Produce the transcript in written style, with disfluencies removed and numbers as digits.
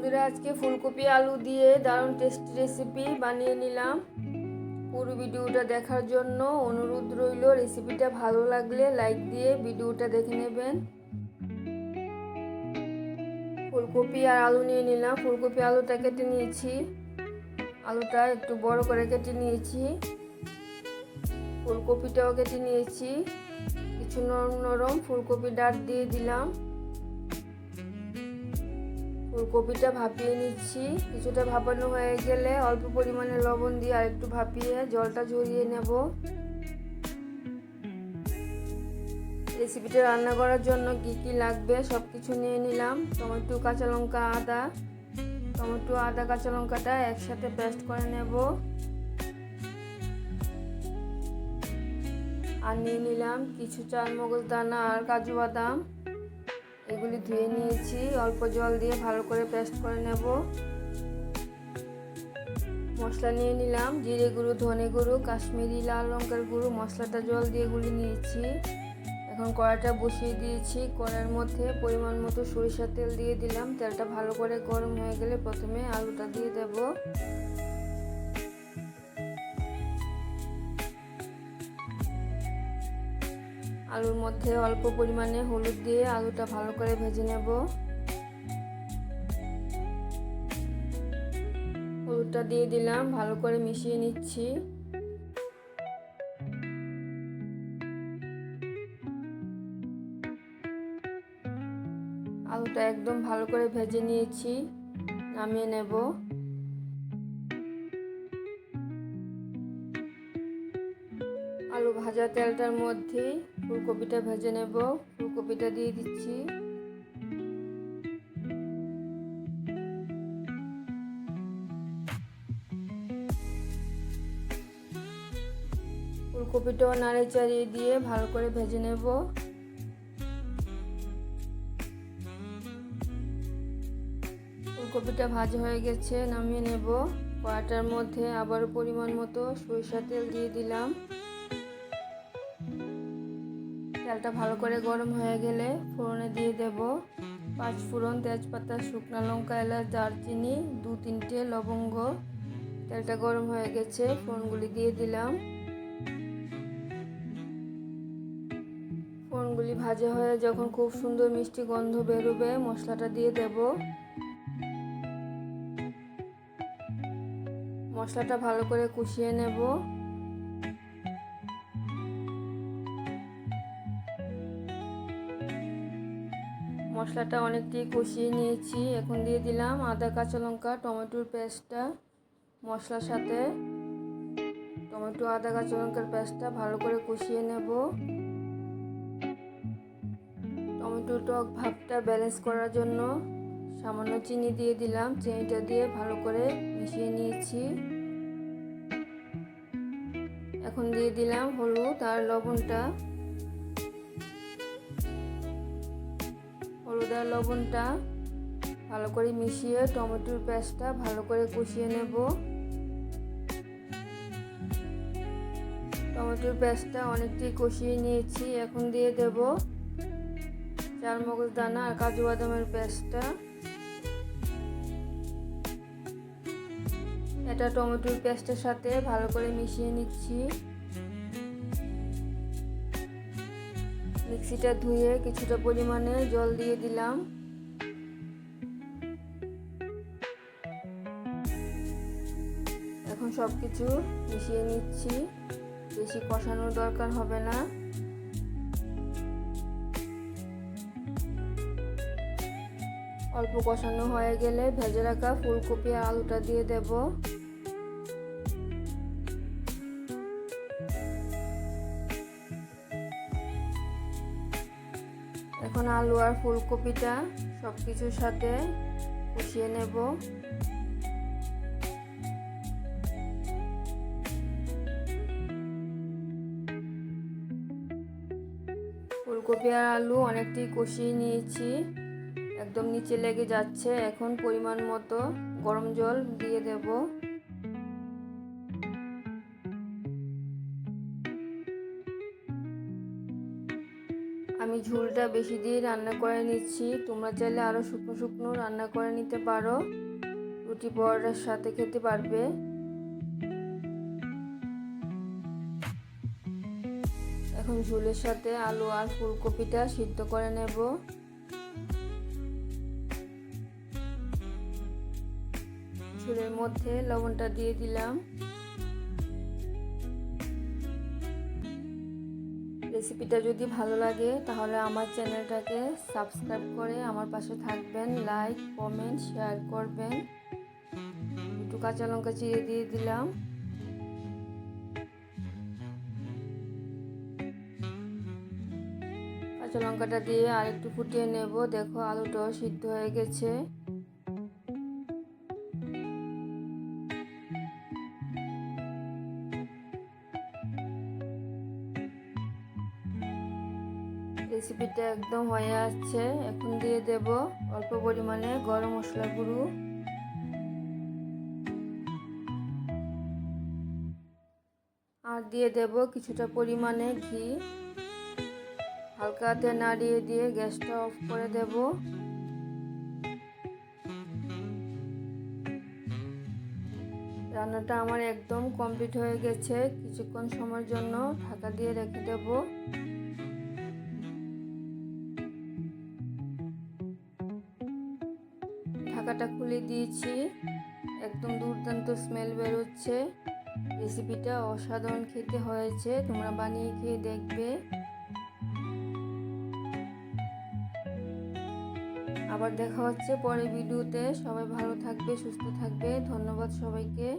বন্ধুরা, আজকে ফুলকপি আলু দিয়ে দারুণ টেস্টি রেসিপি বানিয়ে নিলাম। পুরো ভিডিওটা দেখার জন্য অনুরোধ রইল। রেসিপিটা ভালো লাগলে লাইক দিয়ে ভিডিওটা দেখে নেবেন। ফুলকপি আর আলু নিয়ে নিলাম। ফুলকপি আলুটা কেটে নিয়েছি, আলুটা একটু বড় করে কেটে নিয়েছি, ফুলকপিটাও কেটে নিয়েছি। কিছু নরম নরম ফুলকপি ডাঁট দিয়ে দিলাম। ফুলকপিটা ভাপিয়ে নিচ্ছি। কিছুটা ভাপানো হয়ে গেলে অল্প পরিমাণে লবণ দিয়ে আরেকটু ভাপিয়ে জলটা ঝরিয়ে নেব। রেসিপিটা রান্না করার জন্য কি কি লাগবে সব কিছু নিয়ে নিলাম। টমেটো, কাঁচা লঙ্কা, আদা। টমেটো, আদা, কাঁচা লঙ্কাটা একসাথে পেস্ট করে নেব। আর নিয়ে নিলাম কিছু চালমগজ দানা আর কাজু বাদাম। এগুলি ধুয়ে নিয়েছি, অল্প জল দিয়ে ভালো করে পেস্ট করে নেব। মশলা নিয়ে নিলাম জিরে গুঁড়ো, ধনে গুঁড়ো, কাশ্মীরি লাল লঙ্কার গুঁড়ো। মশলাটা জল দিয়ে গুলে নিয়েছি। এখন কড়াইটা বসিয়ে দিয়েছি। কড়াইয়ের মধ্যে পরিমাণ মতো সরিষার তেল দিয়ে দিলাম। তেলটা ভালো করে গরম হয়ে গেলে প্রথমে আলুটা দিয়ে দেব। আলুর মধ্যে অল্প পরিমাণে হলুদ দিয়ে আলুটা ভালো করে ভেজে নেব। হলুদটা দিয়ে দিলাম, ভালো করে মিশিয়ে নিচ্ছি। আলুটা একদম ভালো করে ভেজে নিয়েছি, নামিয়ে নেব। আলু ভাজা তেলটার মধ্যে ফুলকপিটা ভেজে নেব। ফুলকপিটা দিয়ে দিচ্ছি। ফুলকপিটাও নাড়ে চাড়িয়ে দিয়ে ভালো করে ভেজে নেব। ফুলকপিটা ভাজা হয়ে গেছে, নামিয়ে নেব। কড়াইটার মধ্যে আবার পরিমাণ মতো সরিষার তেল দিয়ে দিলাম। তেলটা ভালো করে গরম হয়ে গেলে ফোড়নে দিয়ে দেব 5 ফোড়ন, তেজপাতা, শুকনো লঙ্কা, এলাচ, দারচিনি, 2-3টে লবঙ্গ। তেলটা গরম হয়ে গেছে, ফোড়নগুলি দিয়ে দিলাম। ফোড়নগুলি ভাজা হয়ে যখন খুব সুন্দর মিষ্টি গন্ধ বেরোবে, মশলাটা দিয়ে দেব। মশলাটা ভালো করে কষিয়ে নেব। মশলাটা অনেকটাই কষিয়ে নিয়েছি। এখন দিয়ে দিলাম আদা, কাঁচা লঙ্কা, টমেটোর পেস্টটা মশলার সাথে। টমেটো, আদা, কাঁচা লঙ্কার পেস্টটা ভালো করে কষিয়ে নেব। টমেটোর টক ভাবটা ব্যালেন্স করার জন্য সামান্য চিনি দিয়ে দিলাম। চিনিটা দিয়ে ভালো করে মিশিয়ে নিয়েছি। এখন দিয়ে দিলাম হলুদ আর লবণটা। হলুদ আর লবণটা ভালো করে মিশিয়ে টমেটোর পেস্টটা ভালো করে কষিয়ে নেব। টমেটোর পেস্টটা অনেকটাই কষিয়ে নিয়েছি। এখন দিয়ে দেব চালমগজ দানা আর কাজু বাদামের পেস্টটা। এটা টমেটোর পেস্টের সাথে ভালো করে মিশিয়ে নিচ্ছি। মিক্সিটা ধুয়ে কিছুটা পরিমাণে জল দিয়ে দিলাম। এখন সব কিছু মিশিয়ে নিচ্ছি। বেশি কষানোর দরকার হবে না। অল্প কষানো হয়ে গেলে ভেজে রাখা ফুলকপি আর আলুটা দিয়ে দেব। এখন আলু আর ফুলকপিটা সব কিছুর সাথে কষিয়ে নেব। ফুলকপি আর আলু অনেকটাই কষিয়ে নিয়েছি, একদম নিচে লেগে যাচ্ছে। এখন পরিমাণ মতো গরম জল দিয়ে দেব। আমি ঝোলটা বেশি দিয়ে রান্না করে নিচ্ছি। তোমরা চাইলে আরও শুকনো শুকনো রান্না করে নিতে পারো, রুটি পরোটার সাথে খেতে পারবে। এখন ঝোলের সাথে আলু আর ফুলকপিটা সিদ্ধ করে নেব। ঝোলের মধ্যে লবণটা দিয়ে দিলাম। রেসিপিটা যদি ভালো লাগে তাহলে আমার চ্যানেলটাকে সাবস্ক্রাইব করে আমার পাশে থাকবেন, লাইক কমেন্ট শেয়ার করবেন। একটু কাঁচা লঙ্কা চিড়ে দিয়ে দিলাম। কাঁচা লঙ্কাটা দিয়ে আর একটু ফুটিয়ে নেব। দেখো আলুটাও সিদ্ধ হয়ে গেছে। রেসিপিটা একদম হয়ে আসছে। এখন দিয়ে দেব অল্প পরিমাণে গরম মশলা গুঁড়ো, আর দিয়ে দেব কিছুটা পরিমাণে ঘি। হালকা হাতে নাড়িয়ে দিয়ে গ্যাসটা অফ করে দেব। রান্নাটা আমার একদম কমপ্লিট হয়ে গেছে। কিছুক্ষণ সময়ের জন্য ঢাকা দিয়ে রেখে দেব। ঢাকাটা খুলে দিয়েছি। একদম দুর্দান্ত স্মেল বেরোচ্ছে। রেসিপিটা অসাধারণ খেতে হয়েছে, তোমরা বানিয়ে খেয়ে দেখবে। আবার দেখা হচ্ছে পরের ভিডিওতে। সবাই ভালো থাকবে, সুস্থ থাকবে। ধন্যবাদ সবাইকে।